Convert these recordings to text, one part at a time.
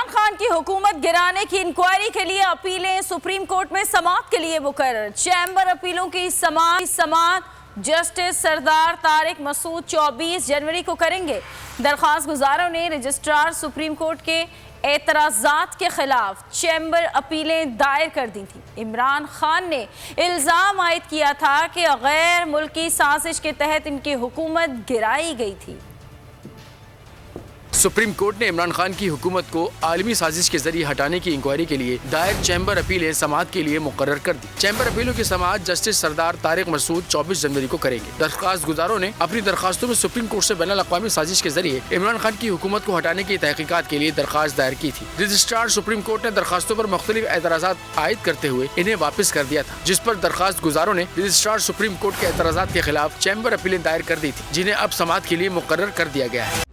عمران خان کی حکومت گرانے کی انکوائری کے لیے اپیلیں سپریم کورٹ میں سماعت کے لیے مقرر۔ چیمبر اپیلوں کی سماعت جسٹس سردار طارق مسعود 24 جنوری کو کریں گے۔ درخواست گزاروں نے رجسٹرار سپریم کورٹ کے اعتراضات کے خلاف چیمبر اپیلیں دائر کر دی تھیں۔ عمران خان نے الزام عائد کیا تھا کہ غیر ملکی سازش کے تحت ان کی حکومت گرائی گئی تھی۔ سپریم کورٹ نے عمران خان کی حکومت کو عالمی سازش کے ذریعے ہٹانے کی انکوائری کے لیے دائر چیمبر اپیلیں سماعت کے لیے مقرر کر دی۔ چیمبر اپیلوں کی سماعت جسٹس سردار طارق مسعود 24 جنوری کو کریں گے۔ درخواست گزاروں نے اپنی درخواستوں میں سپریم کورٹ سے بین الاقوامی سازش کے ذریعے عمران خان کی حکومت کو ہٹانے کی تحقیقات کے لیے درخواست دائر کی تھی۔ رجسٹرار سپریم کورٹ نے درخواستوں پر مختلف اعتراضات عائد کرتے ہوئے انہیں واپس کر دیا تھا، جس پر درخواست گزاروں نے رجسٹرار سپریم کورٹ کے اعتراضات کے خلاف چیمبر اپیلیں دائر کر دی تھی، جنہیں اب سماعت کے لیے مقرر کر دیا گیا ہے۔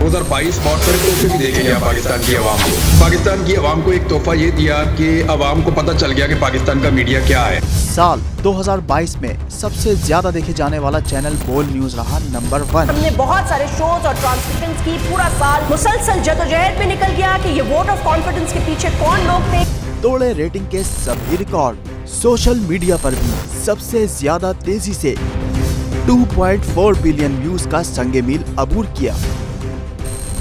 2022 بہت سارے تحفے بھی دیکھے گیا پاکستان کی عوام کو۔ پاکستان کی عوام کو ایک تحفہ یہ دیا کہ عوام کو پتہ چل گیا کہ پاکستان کا میڈیا کیا ہے۔ سال 2022 میں سب سے زیادہ دیکھے جانے والا چینل بول نیوز رہا نمبر 1۔ ہم نے بہت سارے شوز اور ٹرانسمیشنز کی، پورا سال مسلسل جدوجہد میں نکل گیا کہ یہ ووٹ آف کانفیڈنس کے پیچھے کون لوگ تھے۔ توڑے ریٹنگ کے سبھی ریکارڈ۔ سوشل میڈیا پر بھی سب سے زیادہ تیزی سے 2.4 بلین ویوز کا سنگ میل عبور کیا۔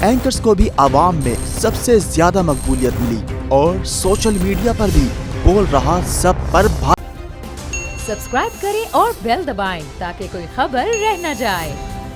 اینکرز کو بھی عوام میں سب سے زیادہ مقبولیت ملی اور سوشل میڈیا پر بھی بول رہا سب پر سبسکرائب کریں اور بیل دبائیں تاکہ کوئی خبر رہ نہ جائے۔